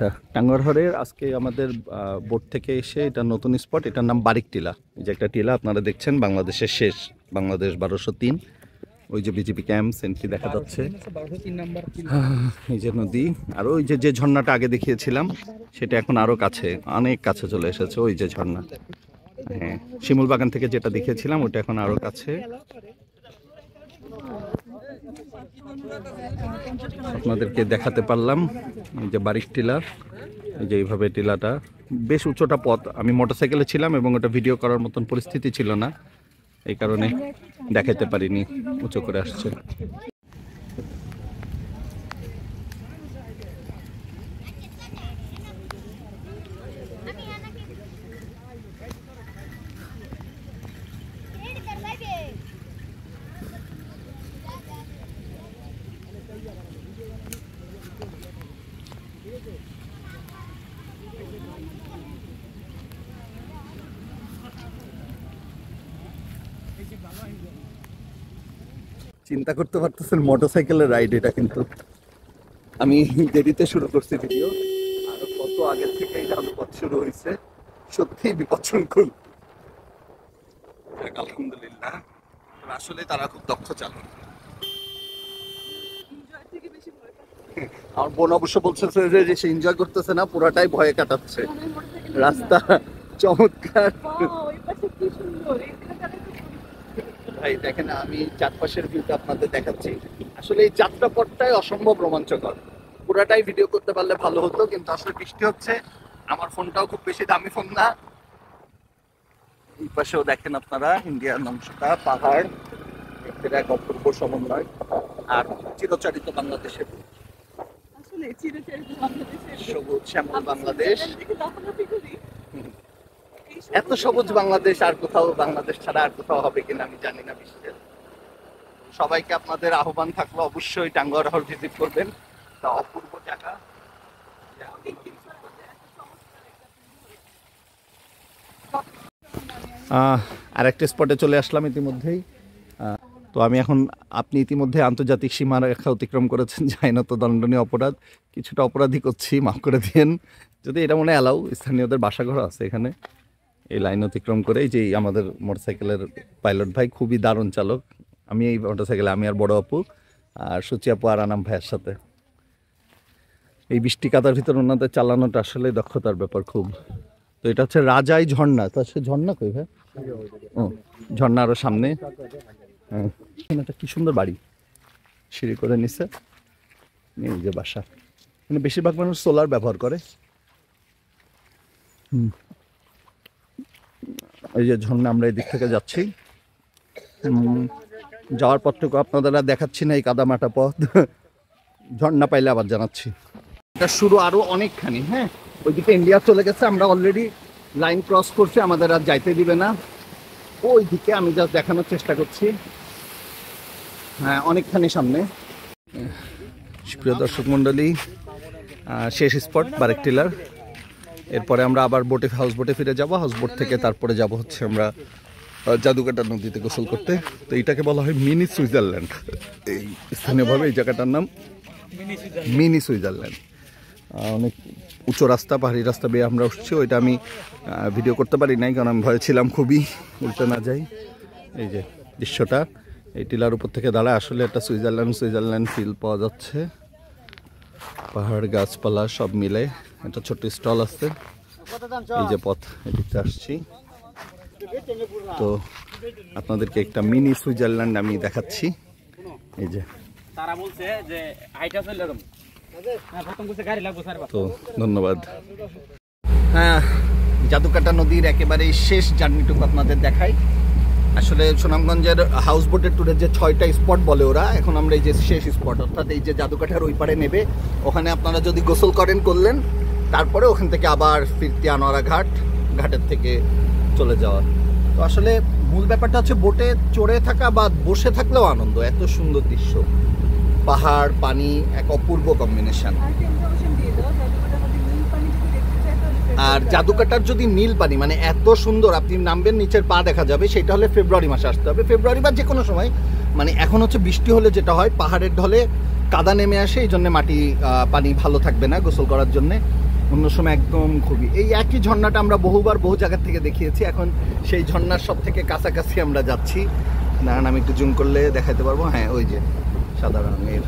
আচ্ছা, টাঙ্গুয়ারহাটের আজকে আমাদের বোট থেকে এসে এটা নতুন স্পট, এটার নাম বারিক টিলা। এই যে একটা টিলা আপনারা দেখছেন, বাংলাদেশের শেষ, বাংলাদেশ 1203। ওই যে বিজেপি ক্যাম্প সেন্ট্রি দেখা যাচ্ছে, এই যে নদী। আর ওই যে যে ঝর্ণাটা আগে দেখিয়েছিলাম সেটা এখন আরো কাছে, অনেক কাছে চলে এসেছে। ওই যে ঝর্ণা, হ্যাঁ, শিমুল বাগান থেকে যেটা দেখিয়েছিলাম ওটা এখন আরো কাছে। আপনাদেরকে দেখাতে পারলাম এই যে বারিক টিলা। এই যে এইভাবে টিলাটা, বেশ উঁচুটা পথ। আমি মোটরসাইকেলে ছিলাম এবং ওটা ভিডিও করার মতন পরিস্থিতি ছিল না, এই কারণে দেখাতে পারিনি, উঁচু করে আসছে। চিন্তা করতে পারতেছেন মোটরসাইকেলের রাইড এটা, কিন্তু আমি দেরিতে শুরু করছি ভিডিও, আরো কত আগের থেকে এই পথ শুরু হয়েছে। সত্যি বিপদ সংকুল, আলহামদুলিল্লাহ। আসলে তারা খুব দক্ষ চালক। আমার বোন অবশ্য বলছে যে সে এনজয় করতেছে না, পুরাটাই ভয়ে কাটাচ্ছে। রাস্তা চমৎকার ভাই, দেখেন আমি চারপাশের ভিউটা আপনাদের দেখাচ্ছি। আসলে এই যাত্রা পথটাই অসম্ভব রোমাঞ্চকর। পুরাটাই ভিডিও করতে পারলে ভালো হতো, কিন্তু আসলে বৃষ্টি হচ্ছে। আমার ফোনটাও খুব বেশি দামি ফোন না। এই পাশেও দেখেন আপনারা ইন্ডিয়ান অংশটা, পাহাড়, এক অপূর্ব সমন্বয়। আর চিরচরিত বাংলাদেশের সবুজ শ্যামল বাংলাদেশ। এত সবুজ বাংলাদেশ আর কোথাও, বাংলাদেশ ছাড়া আর কোথাও হবে কিনা আমি জানি না বিশ্বের। সবাইকে আপনাদের আহ্বান থাকলো, অবশ্যই টাঙ্গুয়ারহাট ভিজিট করবেন। তা অপূর্ব জায়গা। আর একটা স্পটে চলে আসলাম ইতিমধ্যেই। তো আমি এখন, আপনি ইতিমধ্যে আন্তর্জাতিক সীমারেখা অতিক্রম করেছেন, যাই না তো দণ্ডনীয় অপরাধ। কিছুটা অপরাধী করছি, মাফ করে দিন। যদি এটা মনে অ্যালাউ, স্থানীয়দের বাসাঘর আছে এখানে। এই লাইন অতিক্রম করে যে আমাদের মোটরসাইকেলের পাইলট ভাই, খুবই দারুণ চালক। আমি এই মোটরসাইকেলে, আমি আর বড় আপু আর সুচি আপু আর আনাম ভাইয়ের সাথে। এই বৃষ্টি কাদার ভিতর ওনাদের চালানোটা আসলে দক্ষতার ব্যাপার খুব। তো এটা হচ্ছে রাজাই ঝর্ণা। তা সে ঝর্ণা কই ভাই? ও, ঝর্ণা আরো সামনে। হ্যাঁ, একটা কি সুন্দর বাড়ি, সিঁড়ি করে নিচ্ছে। এই যে বাসা, মানে বেশিরভাগ মানুষ সোলার ব্যবহার করে। এই যে ঝর্ণা, আমরা এই দিক থেকে যাচ্ছি। যাওয়ার পথটুকু আপনাদের দেখাচ্ছি না, এই কাদামাটা পথ। ঝর্ণা পাইলে আবার জানাচ্ছি। এটা শুরু আরো অনেকখানি, হ্যাঁ, ওইদিকে ইন্ডিয়া চলে গেছে। আমরা অলরেডি লাইন ক্রস করছি, আমাদের আর যাইতে দিবে না ওই দিকে। আমি জাস্ট দেখানোর চেষ্টা করছি। হ্যাঁ, অনেকখানি সামনে। প্রিয় দর্শক মন্ডলী, শেষ স্পট বারিক টিলার। এরপরে আমরা আবার বোটে, হাউস বোটে ফিরে যাব। হাউস বোট থেকে তারপরে যাব হচ্ছে আমরা জাদুকাটা নদীতে গোসল করতে। তো এইটাকে বলা হয় মিনি সুইজারল্যান্ড। এই স্থানীয়ভাবে এই জায়গাটার নাম মিনি সুইজারল্যান্ড। অনেক উঁচু রাস্তা, পাহাড়ি রাস্তা বেয়ে আমরা উঠছি। ওইটা আমি ভিডিও করতে পারি নাই, কারণ আমি ভয় ছিলাম খুবই, উল্টে না যাই। এই যে দৃশ্যটা, এই টিলার উপর থেকে দাঁড়ায় আসলে একটা সুইজারল্যান্ড ফিল পাওয়া যাচ্ছে। পাহাড়, গাছপালা সব মিলে একটা ছোট্ট স্টল আছে। এই যে পথ, এদিকে আসছি। তো আপনাদেরকে একটা মিনি সুইজারল্যান্ড আমি দেখাচ্ছি। এই যে তো ধন্যবাদ। হ্যাঁ, জাদুকাটা নদীর একেবারে শেষ জার্নিটুকু আপনাদের দেখাই। আসলে সুনামগঞ্জের হাউস বোটের ট্যুরের যে 6টা স্পট বলে ওরা, এখন আমরা এই যে শেষ স্পট, অর্থাৎ এই যে জাদুকাঠার ওই পারে নেবে, ওখানে আপনারা যদি গোসল করলেন, তারপরে ওখান থেকে আবার ফিরতি আনোয়ারা ঘাটের থেকে চলে যাওয়া। তো আসলে মূল ব্যাপারটা হচ্ছে বোটে চড়ে থাকা বা বসে থাকলেও আনন্দ। এত সুন্দর দৃশ্য, পাহাড়, পানি, এক অপূর্ব কম্বিনেশন। আর জাদুকাটার যদি নীল পানি, মানে এত সুন্দর, আপনি নামবেন নিচের পা দেখা যাবে। সেটা হলে ফেব্রুয়ারি মাসে আসতে হবে, ফেব্রুয়ারি বা যে কোনো সময়। মানে এখন হচ্ছে বৃষ্টি হলে যেটা হয়, পাহাড়ের ঢলে কাদা নেমে আসে, এই জন্য মাটি পানি ভালো থাকবে না গোসল করার জন্য। অন্য সময় একদম খুবই। এই একই ঝর্ণাটা আমরা বহুবার বহু জায়গা থেকে দেখিয়েছি, এখন সেই ঝর্ণার সব থেকে কাছাকাছি আমরা যাচ্ছি। দাঁড়ান আমি একটু জুম করলে দেখাতে পারবো। হ্যাঁ, ওই যে সাদা রঙের